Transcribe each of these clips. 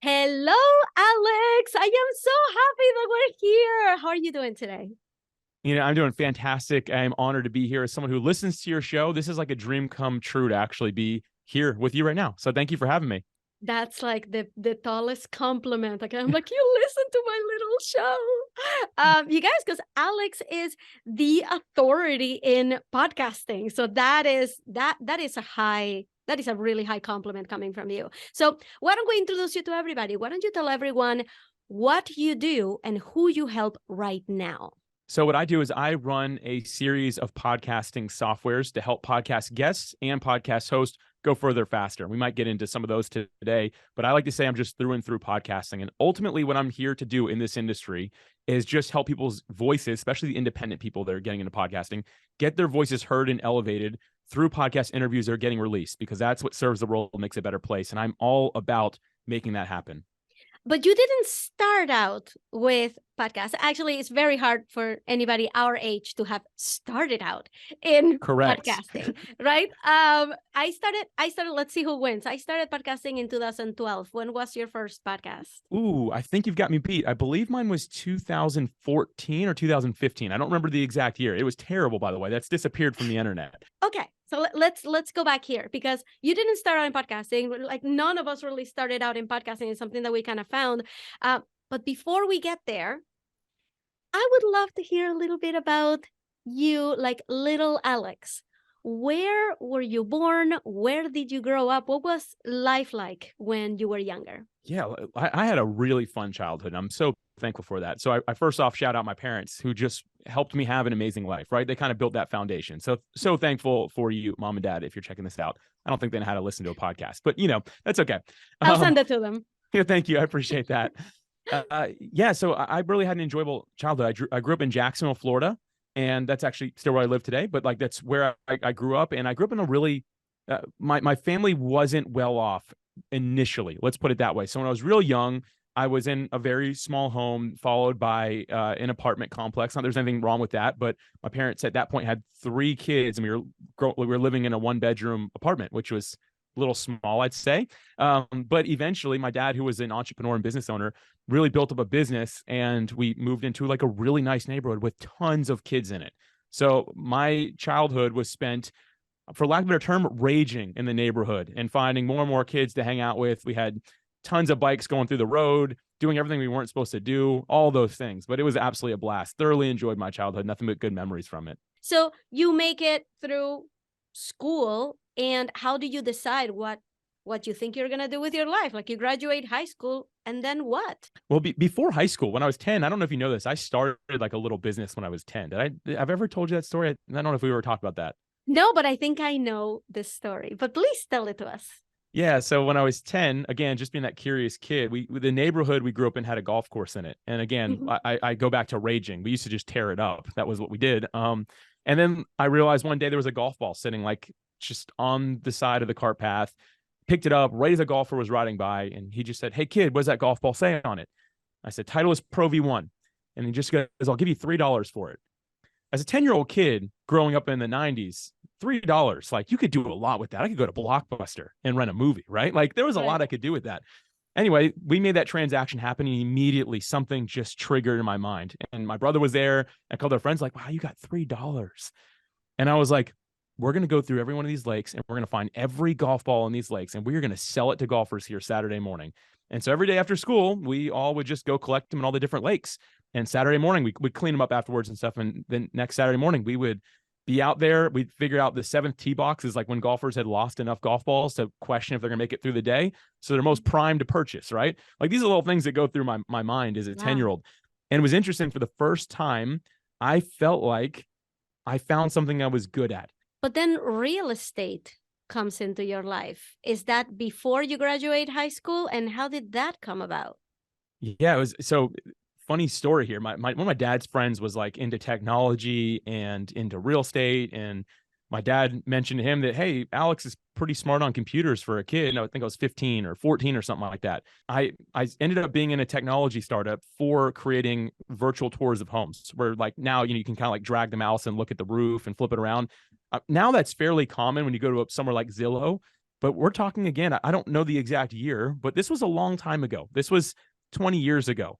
Hello, Alex. I am so happy that we're here. How are you doing today? I'm doing fantastic. I'm honored to be here as someone who listens to your show. This is like a dream come true to actually be here with you right now. So thank you for having me. That's like the tallest compliment. Like I'm like, you listen to my little show. You guys, because Alex is the authority in podcasting. So that is a really high compliment coming from you. So why don't we introduce you to everybody? Why don't you tell everyone what you do and who you help right now? So what I do is I run a series of podcasting softwares to help podcast guests and podcast hosts go further faster. We might get into some of those today, but I like to say I'm just through and through podcasting. And ultimately what I'm here to do in this industry is just help people's voices, especially the independent people that are getting into podcasting, get their voices heard and elevated through podcast interviews that are getting released, because that's what serves the world and makes it a better place. And I'm all about making that happen. But you didn't start out with podcasts. Actually, it's very hard for anybody our age to have started out in Correct. podcasting, right? I started, let's see who wins. I started podcasting in 2012. When was your first podcast? Ooh, I think you've got me beat. I believe mine was 2014 or 2015. I don't remember the exact year. It was terrible, by the way. That's disappeared from the internet. Okay. So let's go back here, because you didn't start out in podcasting. Like none of us really started out in podcasting. It's something that we kind of found. But before we get there, I would love to hear a little bit about you, like little Alex. Where were you born? Where did you grow up? What was life like when you were younger? Yeah, I had a really fun childhood. And I'm so thankful for that. So I first off shout out my parents, who just helped me have an amazing life, right? They kind of built that foundation. So thankful for you, mom and dad, if you're checking this out. I don't think they know how to listen to a podcast, but that's okay. I'll send it to them. Yeah, thank you. I appreciate that. Yeah, so I really had an enjoyable childhood. I grew up in Jacksonville, Florida, and that's actually still where I live today. But like that's where I grew up, and I grew up in a really my family wasn't well off initially. Let's put it that way. So when I was real young, I was in a very small home, followed by an apartment complex. Not there's anything wrong with that, but my parents at that point had 3 kids, and we were living in a 1-bedroom apartment, which was a little small, I'd say. But eventually, my dad, who was an entrepreneur and business owner, really built up a business, and we moved into like a really nice neighborhood with tons of kids in it. So my childhood was spent, for lack of a better term, raging in the neighborhood and finding more and more kids to hang out with. We had tons of bikes going through the road, doing everything we weren't supposed to do, all those things. But it was absolutely a blast. Thoroughly enjoyed my childhood. Nothing but good memories from it. So you make it through school, and how do you decide what you think you're going to do with your life? Like you graduate high school, and then what? Well, before high school, when I was 10, I don't know if you know this, I started like a little business when I was 10. I've ever told you that story? I don't know if we ever talked about that. No, but I think I know this story, but please tell it to us. Yeah, so when I was 10, again, just being that curious kid, the neighborhood we grew up in had a golf course in it. And again, I go back to raging. We used to just tear it up. That was what we did. And then I realized one day there was a golf ball sitting like just on the side of the cart path. Picked it up right as a golfer was riding by, and he just said, "Hey kid, what does that golf ball say on it?" I said, "Title is Pro V1." And he just goes, "I'll give you $3 for it." As a 10-year-old kid growing up in the 90s, $3, like you could do a lot with that. I could go to Blockbuster and rent a movie, right? Like there was a lot I could do with that. Anyway, we made that transaction happen, and immediately something just triggered in my mind. And my brother was there, and I called their friends like, "Wow, you got $3. And I was like, we're going to go through every one of these lakes, and we're going to find every golf ball in these lakes, and we're going to sell it to golfers here Saturday morning." And so every day after school, we all would just go collect them in all the different lakes. And Saturday morning, we would clean them up afterwards and stuff. And then next Saturday morning, we would be out there. We'd figure out the 7th tee box is like when golfers had lost enough golf balls to question if they're going to make it through the day. So they're most primed to purchase, right? Like these are little things that go through my mind as a 10-year-old. And it was interesting. For the first time, I felt like I found something I was good at. But then real estate comes into your life. Is that before you graduate high school? And how did that come about? Yeah, it was so funny story here. One of my dad's friends was like into technology and into real estate. And my dad mentioned to him that, "Hey, Alex is pretty smart on computers for a kid." And I think I was 15 or 14 or something like that. I ended up being in a technology startup for creating virtual tours of homes, where like now, you can kind of like drag the mouse and look at the roof and flip it around. Now that's fairly common when you go to somewhere like Zillow. But we're talking again, I don't know the exact year, but this was a long time ago. This was 20 years ago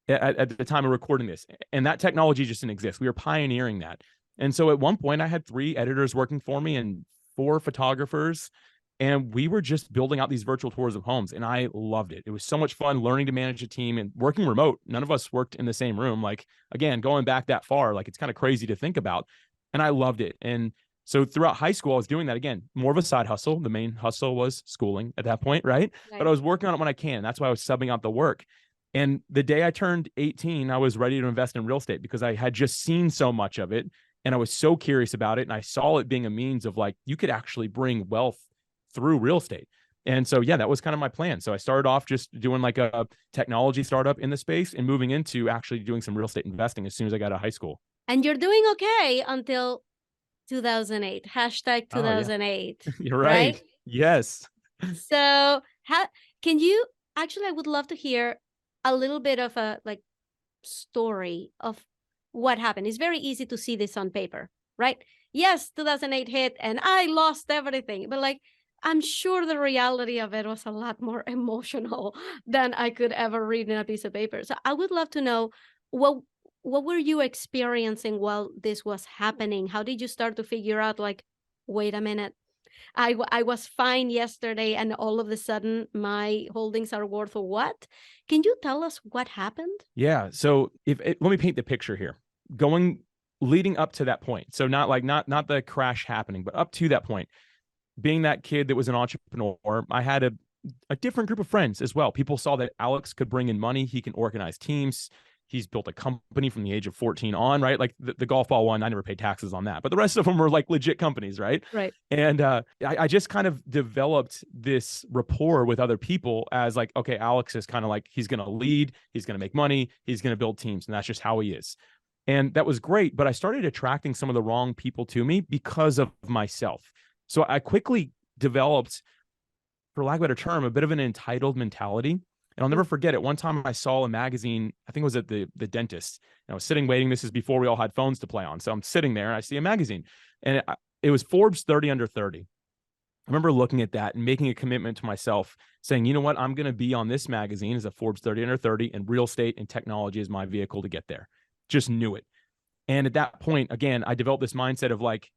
at the time of recording this. And that technology just didn't exist. We were pioneering that. And so at one point, I had 3 editors working for me and 4 photographers. And we were just building out these virtual tours of homes. And I loved it. It was so much fun learning to manage a team and working remote. None of us worked in the same room. Like, again, going back that far, like it's kind of crazy to think about. And I loved it. And so throughout high school, I was doing that again, more of a side hustle. The main hustle was schooling at that point, right? But I was working on it when I can. That's why I was subbing out the work. And the day I turned 18, I was ready to invest in real estate because I had just seen so much of it. And I was so curious about it. And I saw it being a means of like, you could actually bring wealth through real estate. And so, yeah, that was kind of my plan. So I started off just doing like a technology startup in the space and moving into actually doing some real estate investing as soon as I got out of high school. And you're doing okay until 2008, hashtag Oh, yeah. 2008, You're right? right. Yes. So how can you, actually, I would love to hear a little bit of a like story of what happened. It's very easy to see this on paper, right? Yes, 2008 hit and I lost everything, but like, I'm sure the reality of it was a lot more emotional than I could ever read in a piece of paper. So I would love to know what what were you experiencing while this was happening? How did you start to figure out like, wait a minute, I was fine yesterday and all of a sudden my holdings are worth what? Can you tell us what happened? Yeah. So let me paint the picture here. Leading up to that point. So not the crash happening, but up to that point, being that kid that was an entrepreneur, I had a different group of friends as well. People saw that Alex could bring in money. He can organize teams. He's built a company from the age of 14 on, right? Like the golf ball one, I never paid taxes on that, but the rest of them were like legit companies, right? Right. And I just kind of developed this rapport with other people as like, okay, Alex is kind of like, he's going to lead, he's going to make money, he's going to build teams. And that's just how he is. And that was great. But I started attracting some of the wrong people to me because of myself. So I quickly developed, for lack of a better term, a bit of an entitled mentality. And I'll never forget it. One time I saw a magazine, I think it was at the dentist. And I was sitting waiting. This is before we all had phones to play on. So I'm sitting there and I see a magazine. And it was Forbes 30 under 30. I remember looking at that and making a commitment to myself, saying, you know what, I'm going to be on this magazine as a Forbes 30 under 30, and real estate and technology is my vehicle to get there. Just knew it. And at that point, again, I developed this mindset of like,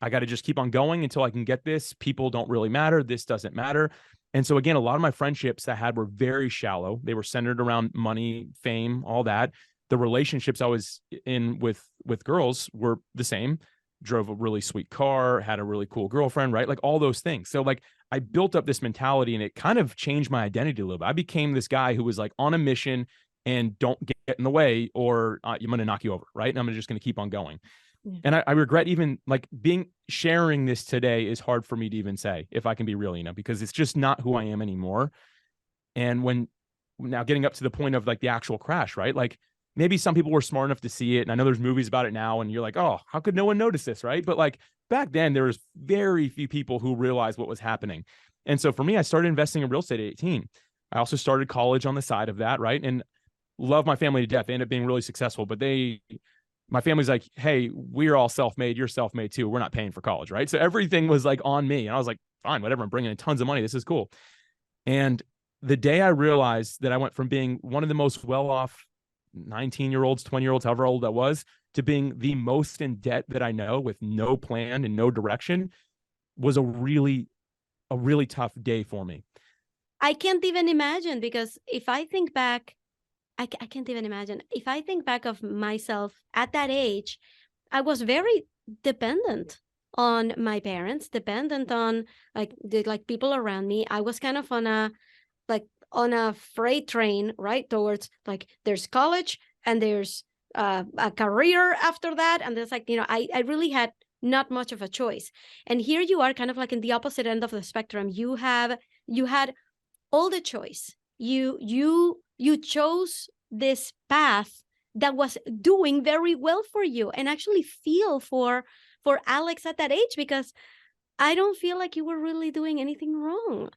I got to just keep on going until I can get this. People don't really matter. This doesn't matter. And so again, a lot of my friendships I had were very shallow. They were centered around money, fame, all that. The relationships I was in with girls were the same. Drove a really sweet car, had a really cool girlfriend, right? Like all those things. So like I built up this mentality and it kind of changed my identity a little bit. I became this guy who was like on a mission and don't get in the way or I'm going to knock you over, right? And I'm just going to keep on going. Yeah. And I regret even like sharing this today is hard for me to even say, if I can be real, because it's just not who I am anymore. And when now getting up to the point of like the actual crash, right? Like maybe some people were smart enough to see it. And I know there's movies about it now and you're like, oh, how could no one notice this? Right. But like back then there was very few people who realized what was happening. And so for me, I started investing in real estate at 18. I also started college on the side of that. Right. And love my family to death. They ended up being really successful, but my family's like, hey, we're all self-made. You're self-made too. We're not paying for college, right? So everything was like on me. And I was like, fine, whatever. I'm bringing in tons of money. This is cool. And the day I realized that I went from being one of the most well-off 19-year-olds, 20-year-olds, however old I was, to being the most in debt that I know with no plan and no direction was a really tough day for me. I can't even imagine, because if I think back, I can't even imagine. If I think back of myself at that age, I was very dependent on my parents, dependent on like people around me. I was kind of on a freight train, right? Towards like there's college and there's a career after that. And there's like, I really had not much of a choice. And here you are kind of like in the opposite end of the spectrum. You had all the choice. You chose this path that was doing very well for you, and actually feel for Alex at that age, because I don't feel like you were really doing anything wrong.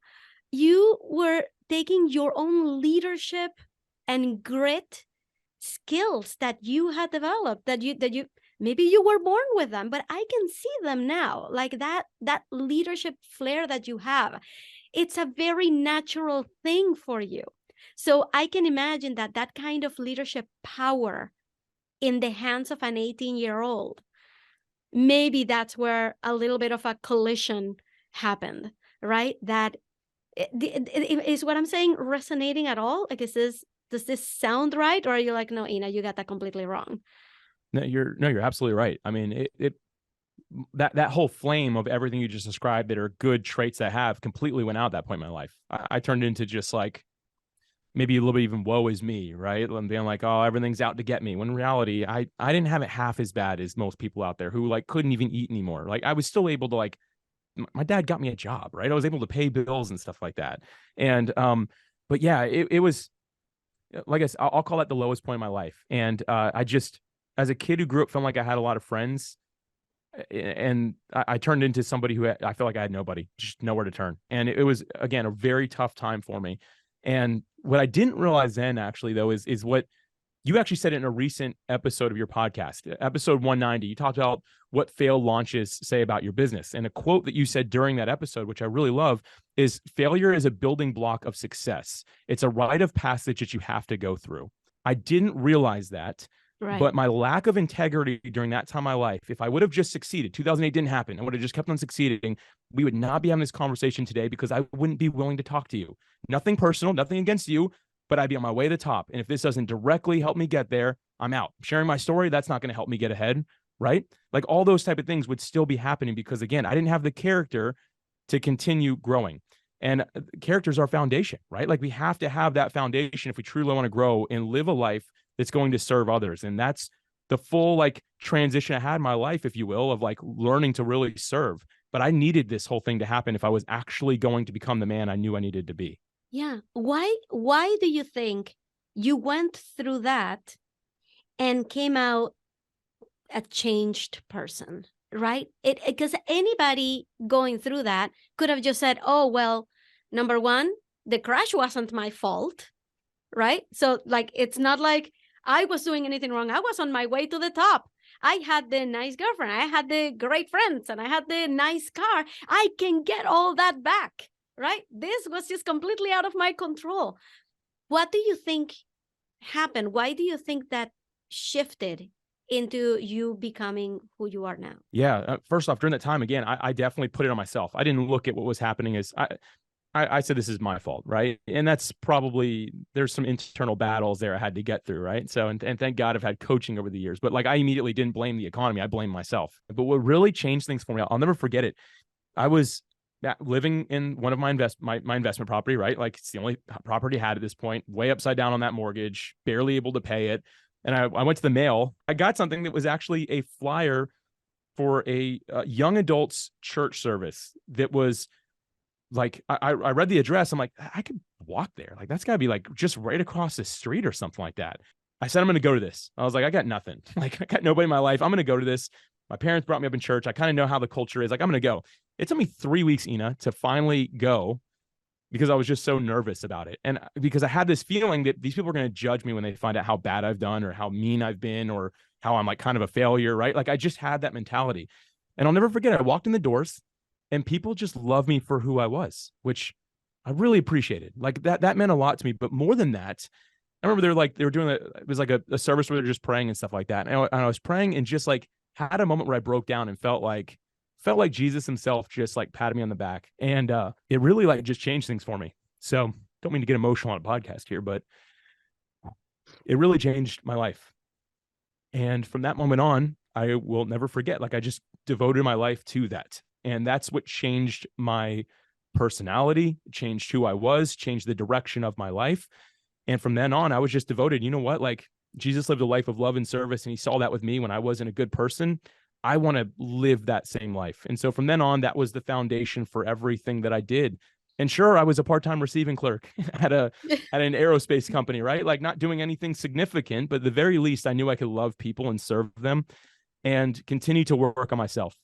You were taking your own leadership and grit skills that you had developed, that Maybe you were born with them, but I can see them now. Like that leadership flair that you have, it's a very natural thing for you. So I can imagine that kind of leadership power in the hands of an 18-year-old, maybe that's where a little bit of a collision happened, right? That is what I'm saying resonating at all? Like, does this sound right? Or are you like, no, Ina, you got that completely wrong? No, you're absolutely right. I mean, that whole flame of everything you just described that are good traits I have completely went out at that point in my life. I turned into just like maybe a little bit even woe is me, right? And being like, oh, everything's out to get me. When in reality, I didn't have it half as bad as most people out there who like couldn't even eat anymore. Like I was still able to like, my dad got me a job, right? I was able to pay bills and stuff like that. And but yeah, it was like I said, I'll call that the lowest point in my life. And I just, as a kid who grew up feeling like I had a lot of friends, and I turned into somebody who I felt like I had nobody, just nowhere to turn. And it was, again, a very tough time for me. And what I didn't realize then actually though, is what you actually said in a recent episode of your podcast, episode 190. You talked about what failed launches say about your business. And a quote that you said during that episode, which I really love, is failure is a building block of success. It's a rite of passage that you have to go through. I didn't realize that. Right. But my lack of integrity during that time of my life, if I would have just succeeded, 2008 didn't happen, I would have just kept on succeeding, we would not be having this conversation today because I wouldn't be willing to talk to you. Nothing personal, nothing against you, but I'd be on my way to the top. And if this doesn't directly help me get there, I'm out. Sharing my story, that's not going to help me get ahead, right? Like all those type of things would still be happening because, again, I didn't have the character to continue growing. And character is our foundation, right? Like we have to have that foundation if we truly want to grow and live a life that's going to serve others. And that's the full like transition I had in my life, if you will, of like learning to really serve. But I needed this whole thing to happen if I was actually going to become the man I knew I needed to be. Yeah. Why do you think you went through that and came out a changed person, right? Because anybody going through that could have just said, oh, well, number one, the crash wasn't my fault, right? So like, it's not like I was doing anything wrong. I was on my way to the top. I had the nice girlfriend. I had the great friends and I had the nice car. I can get all that back, right? This was just completely out of my control. What do you think happened? Why do you think that shifted into you becoming who you are now? Yeah. First off, during that time, again, I definitely put it on myself. I didn't look at what was happening as I said, this is my fault, right? And that's probably, there's some internal battles there I had to get through, right? So, and thank God I've had coaching over the years, but like I immediately didn't blame the economy. I blamed myself. But what really changed things for me, I'll never forget it. I was living in one of my investment property, right? Like it's the only property I had at this point, way upside down on that mortgage, barely able to pay it. And I went to the mail. I got something that was actually a flyer for a young adults church service that was like, I read the address. I'm like, I could walk there. Like, that's gotta be like just right across the street or something like that. I said, I'm going to go to this. I was like, I got nothing. Like I got nobody in my life. I'm going to go to this. My parents brought me up in church. I kind of know how the culture is. Like, I'm going to go. It took me 3 weeks, Ina, to finally go because I was just so nervous about it. And because I had this feeling that these people are going to judge me when they find out how bad I've done or how mean I've been or how I'm like kind of a failure, right? Like I just had that mentality. And I'll never forget it. I walked in the doors and people just loved me for who I was, which I really appreciated. Like that meant a lot to me. But more than that, I remember they were doing it was like a service where they're just praying and stuff like that. And I was praying and just like had a moment where I broke down and felt like Jesus himself just like patted me on the back. And it really like just changed things for me. So don't mean to get emotional on a podcast here, but it really changed my life. And from that moment on, I will never forget, like I just devoted my life to that. And that's what changed my personality, changed who I was, changed the direction of my life. And from then on, I was just devoted. You know what? Like Jesus lived a life of love and service, and he saw that with me when I wasn't a good person. I want to live that same life. And so from then on, that was the foundation for everything that I did. And sure, I was a part-time receiving clerk at an aerospace company, right? Like not doing anything significant, but at the very least, I knew I could love people and serve them and continue to work on myself.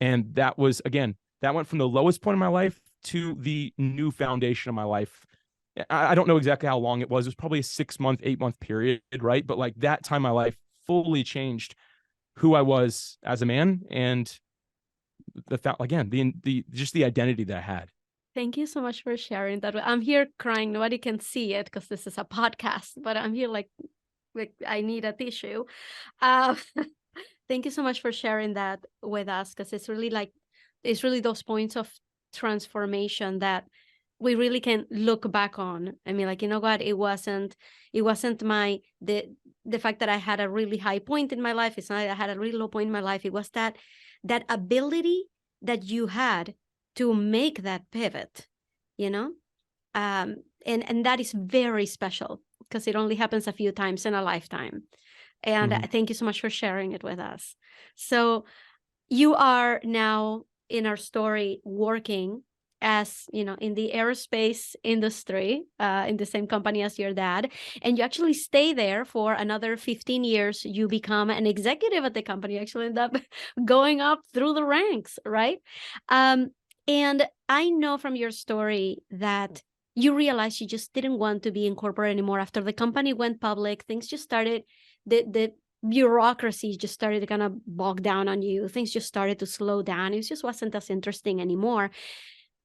And that was, again, that went from the lowest point of my life to the new foundation of my life. I don't know exactly how long it was. It was probably a 6-month, 8-month period, right? But like that time, my life fully changed who I was as a man and just the identity that I had. Thank you so much for sharing that. I'm here crying. Nobody can see it because this is a podcast, but I'm here like I need a tissue. Uh, thank you so much for sharing that with us, because it's really those points of transformation that we really can look back on. I mean, like, you know what? It wasn't the fact that I had a really high point in my life. It's not that I had a really low point in my life. It was that ability that you had to make that pivot, you know? And that is very special, because it only happens a few times in a lifetime. And thank you so much for sharing it with us. So you are now in our story working as, in the aerospace industry, in the same company as your dad, and you actually stay there for another 15 years. You become an executive at the company, you actually end up going up through the ranks, right? And I know from your story that you realized you just didn't want to be in corporate anymore. After the company went public, things just started, the bureaucracy just started to kind of bog down on you. Things just started to slow down. It just wasn't as interesting anymore.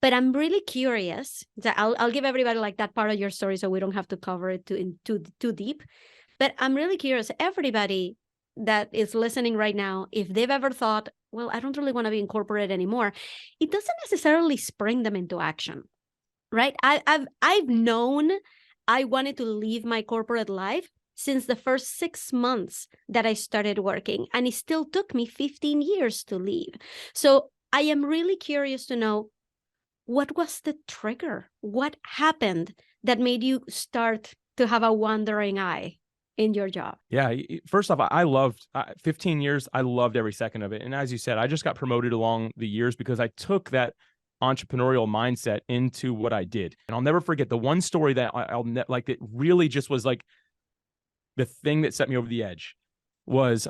But I'm really curious. I'll give everybody like that part of your story so we don't have to cover it too deep. But I'm really curious, everybody that is listening right now, if they've ever thought, well, I don't really want to be in corporate anymore, it doesn't necessarily spring them into action, right? I've known I wanted to leave my corporate life since the first 6 months that I started working, and it still took me 15 years to leave. So I am really curious to know, what was the trigger? What happened that made you start to have a wandering eye in your job? Yeah. First off, I loved 15 years. I loved every second of it. And as you said, I just got promoted along the years because I took that entrepreneurial mindset into what I did. And I'll never forget the one story that it really just was like the thing that set me over the edge was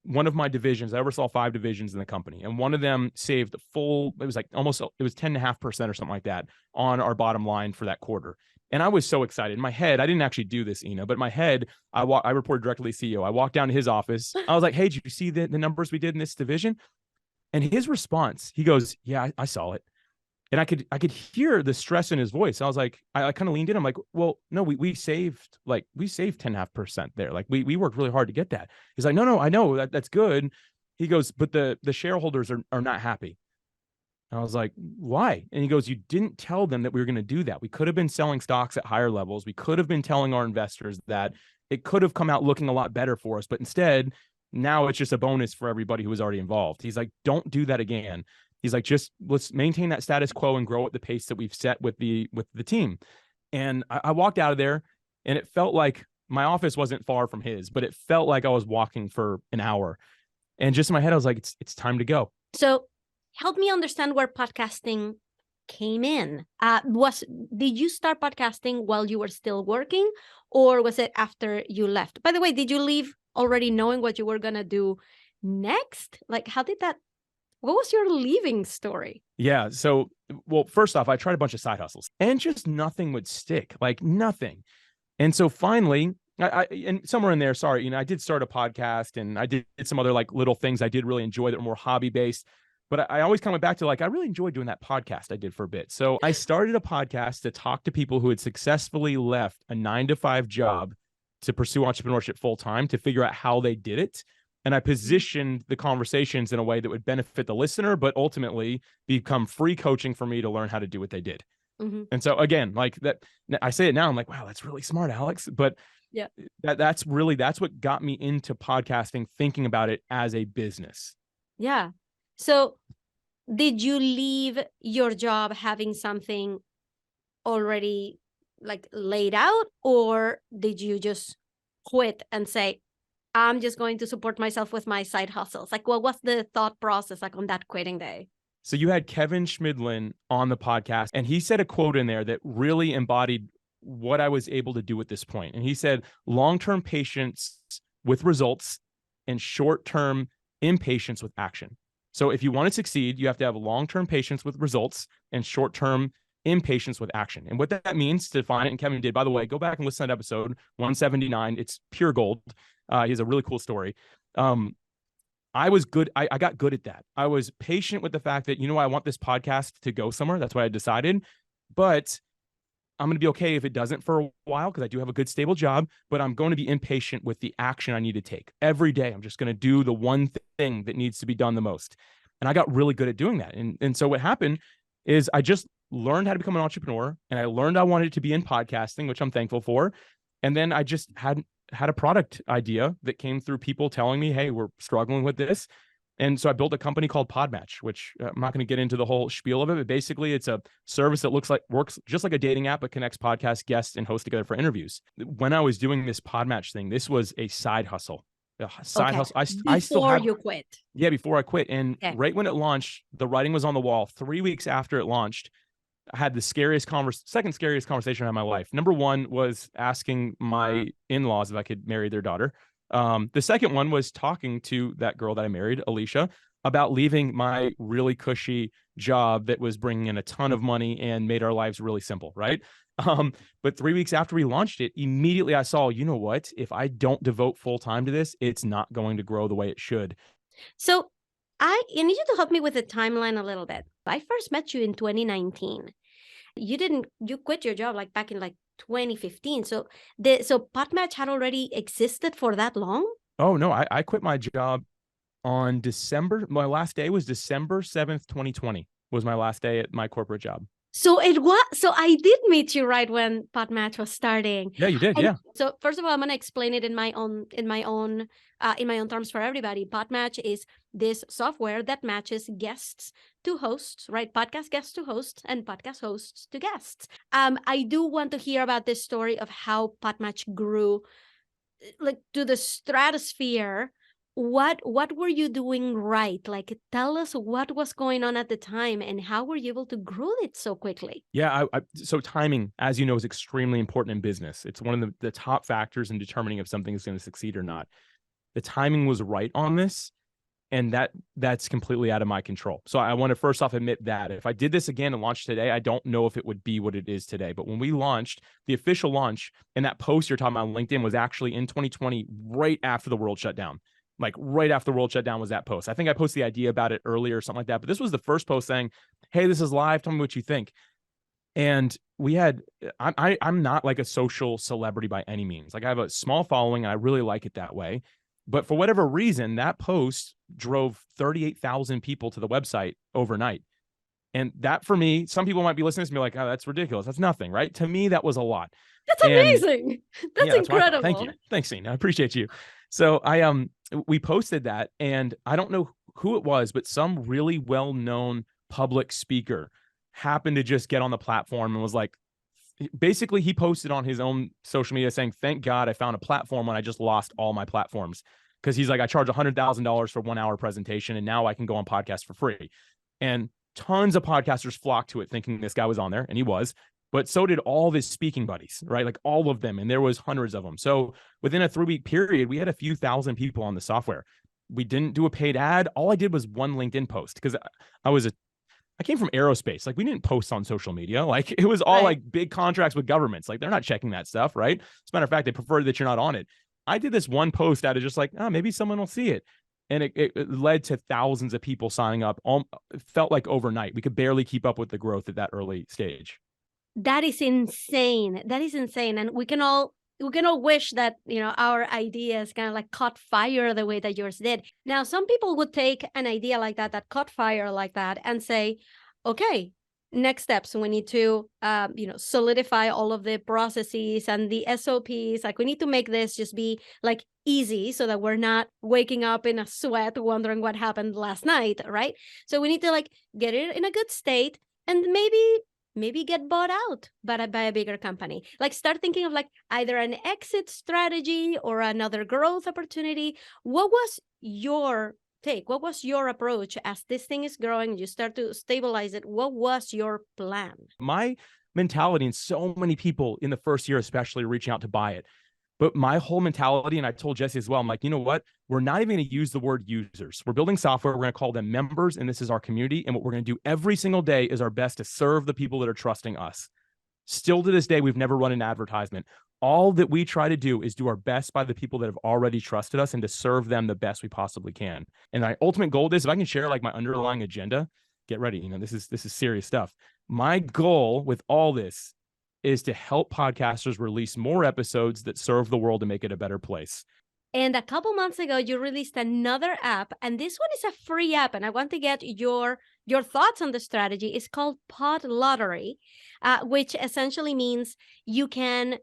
one of my divisions. I oversaw 5 divisions in the company, and one of them saved it was 10.5% or something like that on our bottom line for that quarter. And I was so excited. In my head, I didn't actually do this, but in my head, I reported directly to the CEO. I walked down to his office. I was like, hey, did you see the numbers we did in this division? And his response, he goes, yeah, I saw it. And I could hear the stress in his voice. I was like, I kind of leaned in. I'm like, well, no, we saved 10.5% there. Like we worked really hard to get that. He's like, no, I know that's good. He goes, but the shareholders are not happy. And I was like, why? And he goes, you didn't tell them that we were going to do that. We could have been selling stocks at higher levels. We could have been telling our investors that it could have come out looking a lot better for us. But instead, now it's just a bonus for everybody who was already involved. He's like, don't do that again. He's like, just let's maintain that status quo and grow at the pace that we've set with the team. And I walked out of there, and it felt like my office wasn't far from his, but it felt like I was walking for an hour. And just in my head, I was like, it's time to go. So help me understand where podcasting came in. Did you start podcasting while you were still working, or was it after you left? By the way, did you leave already knowing what you were going to do next? Like, what was your leaving story? Yeah. So, well, first off, I tried a bunch of side hustles and just nothing would stick, like nothing. And so finally, and somewhere in there, sorry, I did start a podcast, and I did some other like little things I did really enjoy that were more hobby based. But I always come back to I really enjoyed doing that podcast I did for a bit. So I started a podcast to talk to people who had successfully left a 9-to-5 job to pursue entrepreneurship full time, to figure out how they did it. And I positioned the conversations in a way that would benefit the listener, but ultimately become free coaching for me to learn how to do what they did. Mm-hmm. And so again, like that, I say it now, I'm like, wow, that's really smart, Alex. But yeah, that's what got me into podcasting, thinking about it as a business. Yeah. So did you leave your job having something already like laid out, or did you just quit and say, I'm just going to support myself with my side hustles? Like, what was the thought process like on that quitting day? So you had Kevin Schmidlin on the podcast, and he said a quote in there that really embodied what I was able to do at this point. And he said, long-term patience with results and short-term impatience with action. So if you want to succeed, you have to have long-term patience with results and short-term impatience with action. And what that means, to define it, and Kevin did, by the way, go back and listen to that episode 179. It's pure gold. He has a really cool story. I was good. I got good at that. I was patient with the fact that, I want this podcast to go somewhere. That's what I decided. But I'm going to be okay if it doesn't for a while, because I do have a good stable job, but I'm going to be impatient with the action I need to take. Every day, I'm just going to do the one thing that needs to be done the most. And I got really good at doing that. And so what happened is I just learned how to become an entrepreneur, and I learned I wanted to be in podcasting, which I'm thankful for. And then I just had a product idea that came through people telling me, hey, we're struggling with this. And so I built a company called PodMatch, which I'm not going to get into the whole spiel of it, but basically it's a service that works just like a dating app, but connects podcast guests and hosts together for interviews. When I was doing this PodMatch thing, this was a side hustle. Hustle. I still have, before you quit. Yeah, before I quit. And right when it launched, the writing was on the wall. 3 weeks after it launched, I had the second scariest conversation of my life. Number one was asking my in-laws if I could marry their daughter. The second one was talking to that girl that I married, Alicia, about leaving my really cushy job that was bringing in a ton of money and made our lives really simple, right? But 3 weeks after we launched it, immediately I saw, you know what? If I don't devote full time to this, it's not going to grow the way it should. So I need you to help me with the timeline a little bit. I first met you in 2019. You quit your job like back in like 2015. So PodMatch had already existed for that long? Oh no, I quit my job on my last day was December 7th, 2020 was my last day at my corporate job. So I did meet you right when PodMatch was starting. Yeah, you did. Yeah. So first of all, I'm going to explain it in my own terms for everybody. PodMatch is this software that matches guests to hosts, right? Podcast guests to hosts and podcast hosts to guests. I do want to hear about this story of how PodMatch grew like to the stratosphere. What were you doing right? Like, tell us what was going on at the time and how were you able to grow it so quickly? Yeah, so timing, as you know, is extremely important in business. It's one of the top factors in determining if something is going to succeed or not. The timing was right on this, and that's completely out of my control. So I want to first off admit that if I did this again and launched today, I don't know if it would be what it is today. But when we launched, the official launch, and that post you're talking about on LinkedIn was actually in 2020, right after the world shut down. Like right after the world shut down was that post. I think I posted the idea about it earlier or something like that. But this was the first post saying, hey, this is live. Tell me what you think. And I'm not like a social celebrity by any means. Like I have a small following and I really like it that way. But for whatever reason, that post drove 38,000 people to the website overnight. And that for me, some people might be listening to me like, oh, that's ridiculous. That's nothing, right? To me, that was a lot. That's amazing. That's incredible. Thank you. Thanks, Scene. I appreciate you. So we posted that, and I don't know who it was, but some really well-known public speaker happened to just get on the platform and was like, basically he posted on his own social media saying, thank God I found a platform when I just lost all my platforms. Because he's like, I charge $100,000 for 1 hour presentation, and now I can go on podcast for free. And tons of podcasters flocked to it thinking this guy was on there, and he was. But so did all of his speaking buddies, right? Like all of them. And there was hundreds of them. So within a 3-week period, we had a few thousand people on the software. We didn't do a paid ad. All I did was one LinkedIn post because I came from aerospace. Like we didn't post on social media. Like it was all like big contracts with governments. Like they're not checking that stuff, right? As a matter of fact, they prefer that you're not on it. I did this one post out of just like, maybe someone will see it. And it led to thousands of people signing up. It felt like overnight. We could barely keep up with the growth at that early stage. That is insane. That is insane. And we can all wish that, our ideas kind of like caught fire the way that yours did. Now, some people would take an idea like that caught fire like that and say, okay, next steps, we need to, solidify all of the processes and the SOPs. Like we need to make this just be like easy so that we're not waking up in a sweat wondering what happened last night, right? So we need to like get it in a good state and maybe get bought out by a bigger company. Like start thinking of like either an exit strategy or another growth opportunity. What was your take? What was your approach as this thing is growing? You start to stabilize it. What was your plan? My mentality, and so many people in the first year, especially reaching out to buy it. But my whole mentality, and I told Jesse as well, I'm like, you know what? We're not even going to use the word users. We're building software. We're going to call them members, and this is our community. And what we're going to do every single day is our best to serve the people that are trusting us. Still to this day, we've never run an advertisement. all that we try to do is do our best by the people that have already trusted us and to serve them the best we possibly can. And my ultimate goal is, if I can share like my underlying agenda, get ready. You know, this is serious stuff. My goal with all this is to help podcasters release more episodes that serve the world and make it a better place. And a couple months ago, you released another app, and this one is a free app. And I want to get your thoughts on the strategy. It's called Pod Lottery, which essentially means you can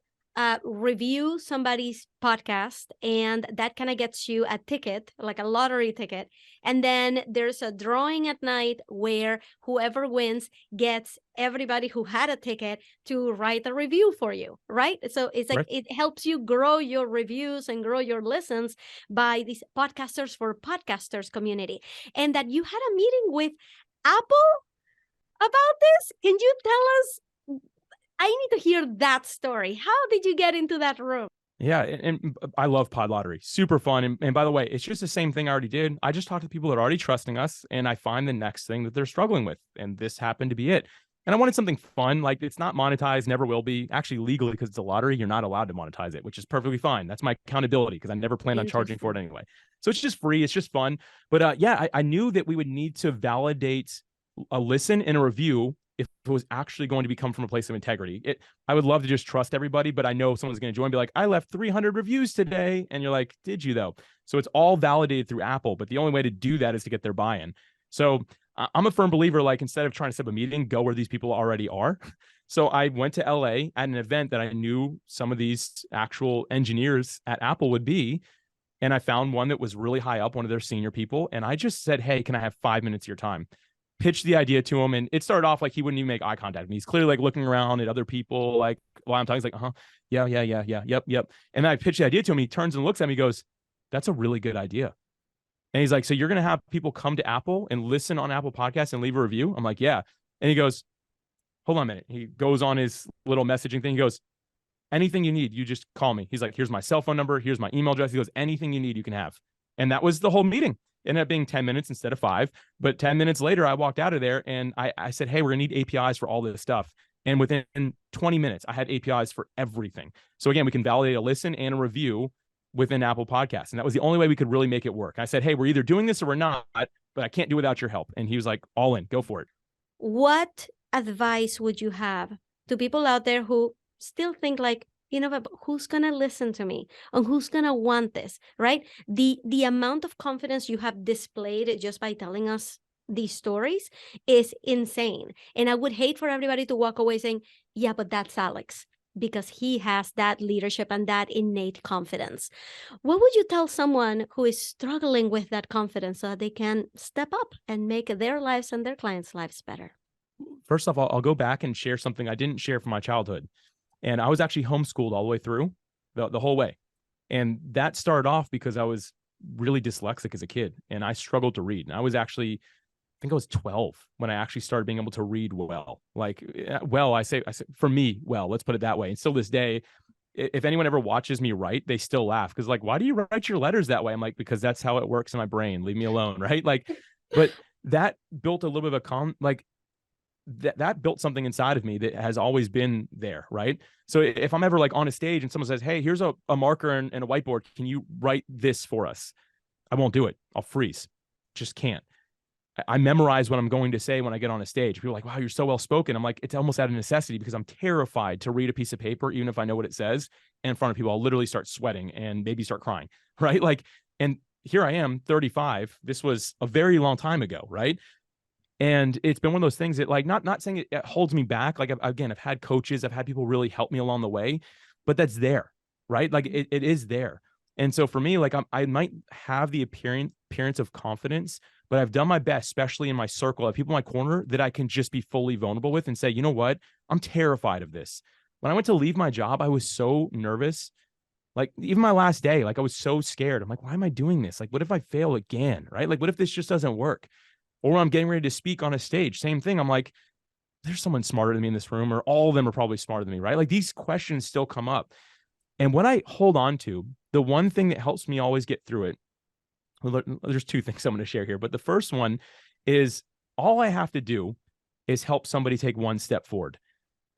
review somebody's podcast, and that kind of gets you a ticket, like a lottery ticket. And then there's a drawing at night where whoever wins gets everybody who had a ticket to write a review for you, right? So it's like, it helps you grow your reviews and grow your listens by this Podcasters for Podcasters community. And that you had a meeting with Apple about this. Can you tell us? I need to hear that story. How did you get into that room? Yeah, and I love Pod Lottery. Super fun. And by the way, it's just the same thing I already did. I just talk to people that are already trusting us, and I find the next thing that they're struggling with. And this happened to be it. And I wanted something fun. Like, it's not monetized, never will be. Actually, legally, because it's a lottery, you're not allowed to monetize it, which is perfectly fine. That's my accountability, because I never plan on charging for it anyway. So it's just free. It's just fun. But yeah, I knew that we would need to validate a listen and a review if it was actually going to come from a place of integrity. I would love to just trust everybody, but I know someone's going to join and be like, I left 300 reviews today. And you're like, did you though? So it's all validated through Apple, but the only way to do that is to get their buy-in. So I'm a firm believer, like, instead of trying to set up a meeting, go where these people already are. So I went to LA at an event that I knew some of these actual engineers at Apple would be. And I found one that was really high up, one of their senior people. And I just said, hey, can I have 5 minutes of your time? Pitched the idea to him, and it started off like he wouldn't even make eye contact with me. He's clearly like looking around at other people, like, while I'm talking. He's like, yeah, yep. And then I pitched the idea to him. He turns and looks at me, goes, that's a really good idea. And he's like, so you're going to have people come to Apple and listen on Apple Podcasts and leave a review? I'm like, yeah. And he goes, hold on a minute. He goes on his little messaging thing. He goes, anything you need, you just call me. He's like, here's my cell phone number. Here's my email address. He goes, anything you need, you can have. And that was the whole meeting. It ended up being 10 minutes instead of 5. But 10 minutes later, I walked out of there and I said, hey, we're going to need APIs for all this stuff. And within 20 minutes, I had APIs for everything. So again, we can validate a listen and a review within Apple Podcasts. And that was the only way we could really make it work. I said, hey, we're either doing this or we're not, but I can't do without your help. And he was like, all in, go for it. What advice would you have to people out there who still think like, you know, but who's going to listen to me, and who's going to want this, right? The amount of confidence you have displayed just by telling us these stories is insane. And I would hate for everybody to walk away saying, yeah, but that's Alex, because he has that leadership and that innate confidence. What would you tell someone who is struggling with that confidence so that they can step up and make their lives and their clients' lives better? First off, I'll go back and share something I didn't share from my childhood. And I was actually homeschooled all the way through, the whole way. And that started off because I was really dyslexic as a kid, and I struggled to read. And I was actually, I think I was 12 when I actually started being able to read well. Like, well, I say for me, well, let's put it that way. And still this day, if anyone ever watches me write, they still laugh, because like, why do you write your letters that way? I'm like, because that's how it works in my brain. Leave me alone, right? Like, but that built a little bit of that built something inside of me that has always been there, right? So if I'm ever like on a stage and someone says, hey, here's a marker and a whiteboard, can you write this for us? I won't do it. I'll freeze. Just can't. I memorize what I'm going to say when I get on a stage. People are like, wow, you're so well spoken. I'm like, it's almost out of necessity, because I'm terrified to read a piece of paper, even if I know what it says, in front of people. I'll literally start sweating and maybe start crying, right? Like, and here I am, 35. This was a very long time ago, right? And it's been one of those things that, like, not saying it holds me back. Like, I've had coaches, I've had people really help me along the way, but that's there, right? Like, it is there. And so for me, like, I might have the appearance of confidence, but I've done my best, especially in my circle of people in my corner, that I can just be fully vulnerable with and say, you know what? I'm terrified of this. When I went to leave my job, I was so nervous. Like, even my last day, like, I was so scared. I'm like, why am I doing this? Like, what if I fail again, right? Like, what if this just doesn't work? Or when I'm getting ready to speak on a stage, same thing. I'm like, there's someone smarter than me in this room, or all of them are probably smarter than me, right? Like, these questions still come up. And what I hold on to, the one thing that helps me always get through it, well, there's 2 things I'm going to share here. But the first one is, all I have to do is help somebody take one step forward.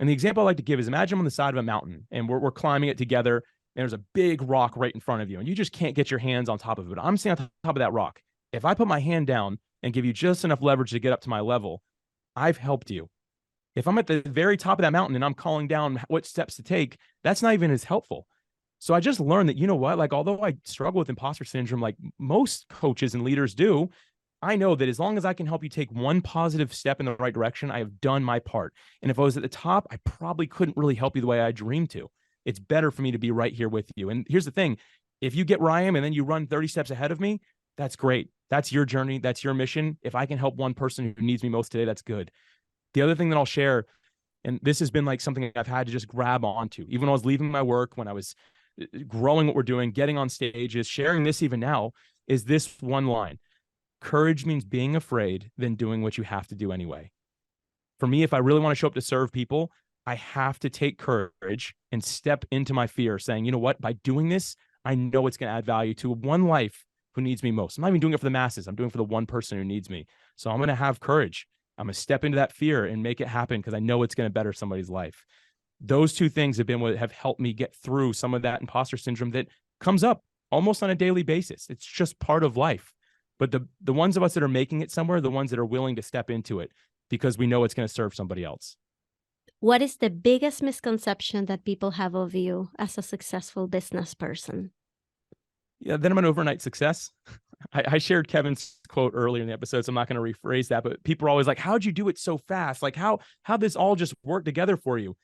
And the example I like to give is imagine I'm on the side of a mountain and we're climbing it together. And there's a big rock right in front of you and you just can't get your hands on top of it. I'm standing on top of that rock. If I put my hand down and give you just enough leverage to get up to my level, I've helped you. If I'm at the very top of that mountain and I'm calling down what steps to take, that's not even as helpful. So I just learned that, you know what, like, although I struggle with imposter syndrome, like most coaches and leaders do, I know that as long as I can help you take one positive step in the right direction, I have done my part. And if I was at the top, I probably couldn't really help you the way I dreamed to. It's better for me to be right here with you. And here's the thing. If you get where I am and then you run 30 steps ahead of me, that's great. That's your journey. That's your mission. If I can help one person who needs me most today, that's good. The other thing that I'll share, and this has been like something I've had to just grab onto, even when I was leaving my work, when I was growing what we're doing, getting on stages, sharing this even now, is this one line. Courage means being afraid than doing what you have to do anyway. For me, if I really want to show up to serve people, I have to take courage and step into my fear, saying, you know what, by doing this, I know it's going to add value to one life who needs me most. I'm not even doing it for the masses. I'm doing it for the one person who needs me. So I'm going to have courage. I'm going to step into that fear and make it happen because I know it's going to better somebody's life. Those two things have been what have helped me get through some of that imposter syndrome that comes up almost on a daily basis. It's just part of life. But the ones of us that are making it somewhere, the ones that are willing to step into it because we know it's going to serve somebody else. What is the biggest misconception that people have of you as a successful business person? Yeah, then I'm an overnight success. I shared Kevin's quote earlier in the episode, so I'm not going to rephrase that, but people are always like, how'd you do it so fast? Like how this all just worked together for you?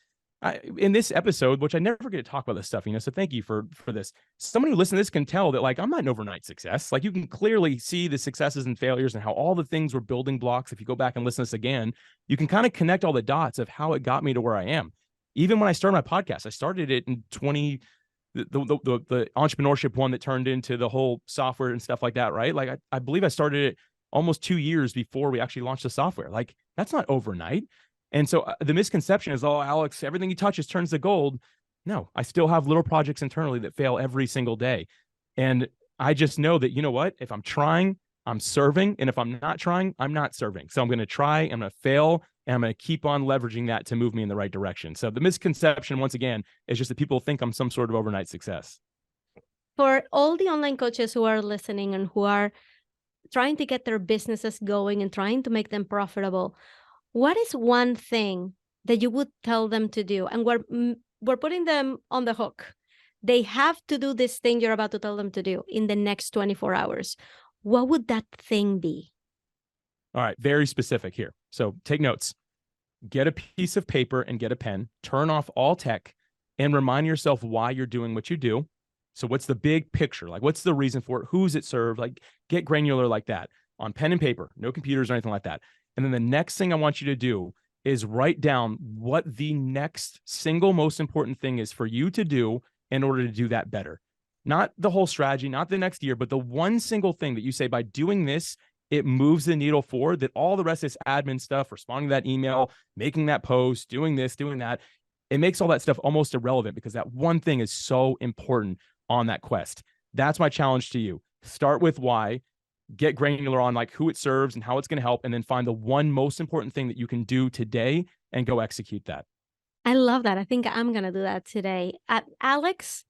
In this episode, which I never get to talk about this stuff, so thank you for this. Someone who listens to this can tell that like I'm not an overnight success. Like you can clearly see the successes and failures and how all the things were building blocks. If you go back and listen to this again, you can kind of connect all the dots of how it got me to where I am. Even when I started my podcast, I started it in the entrepreneurship one that turned into the whole software and stuff like that, right? Like I believe I started it almost 2 years before we actually launched the software. Like that's not overnight. And so the misconception is, oh, Alex, everything he touches turns to gold. No, I still have little projects internally that fail every single day. And I just know that, you know what, if I'm trying, I'm serving. And if I'm not trying, I'm not serving. So I'm going to try, I'm going to fail, and I'm going to keep on leveraging that to move me in the right direction. So the misconception, once again, is just that people think I'm some sort of overnight success. For all the online coaches who are listening and who are trying to get their businesses going and trying to make them profitable, what is one thing that you would tell them to do? And we're putting them on the hook. They have to do this thing you're about to tell them to do in the next 24 hours. What would that thing be? All right, very specific here. So take notes. Get a piece of paper and get a pen. Turn off all tech and remind yourself why you're doing what you do. So what's the big picture? Like, what's the reason for it? Who's it served? Like, get granular like that on pen and paper, no computers or anything like that. And then the next thing I want you to do is write down what the next single most important thing is for you to do in order to do that better. Not the whole strategy, not the next year, but the one single thing that you say, by doing this, it moves the needle forward, that all the rest of this admin stuff, responding to that email, making that post, doing this, doing that, it makes all that stuff almost irrelevant because that one thing is so important on that quest. That's my challenge to you. Start with why, get granular on like who it serves and how it's going to help, and then find the one most important thing that you can do today and go execute that. I love that. I think I'm going to do that today. Alex,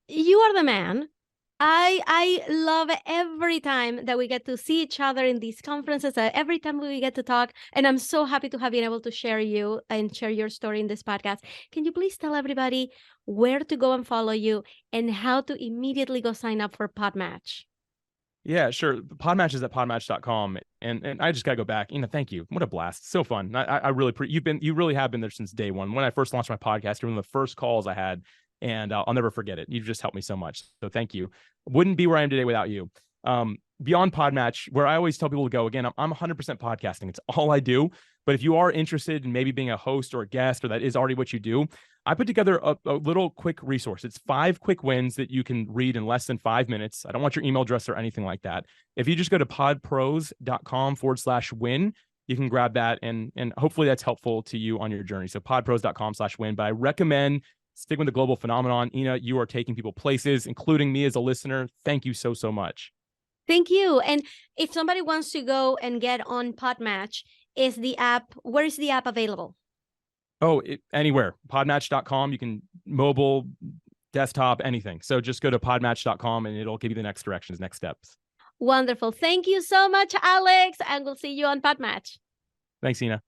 you are the man. I love every time that we get to see each other in these conferences, every time we get to talk, and I'm so happy to have been able to share you and share your story in this podcast. Can you please tell everybody where to go and follow you and how to immediately go sign up for PodMatch? Yeah, sure. PodMatch is at podmatch.com. And I just got to go back. Thank you. What a blast. So fun. I really, you really have been there since day one. When I first launched my podcast, you're one of the first calls I had, and I'll never forget it. You've just helped me so much. So thank you. Wouldn't be where I am today without you. Beyond PodMatch, where I always tell people to go, again, I'm 100% podcasting. It's all I do. But if you are interested in maybe being a host or a guest, or that is already what you do, I put together a little quick resource. It's 5 quick wins that you can read in less than 5 minutes. I don't want your email address or anything like that. If you just go to podpros.com/win, you can grab that, and hopefully that's helpful to you on your journey. So podpros.com/win. But I recommend sticking with the global phenomenon. Ina, you are taking people places, including me as a listener. Thank you so, so much. Thank you. And if somebody wants to go and get on PodMatch, where is the app available? Oh, anywhere. Podmatch.com. You can mobile, desktop, anything. So just go to podmatch.com and it'll give you the next directions, next steps. Wonderful. Thank you so much, Alex. And we'll see you on PodMatch. Thanks, Ina.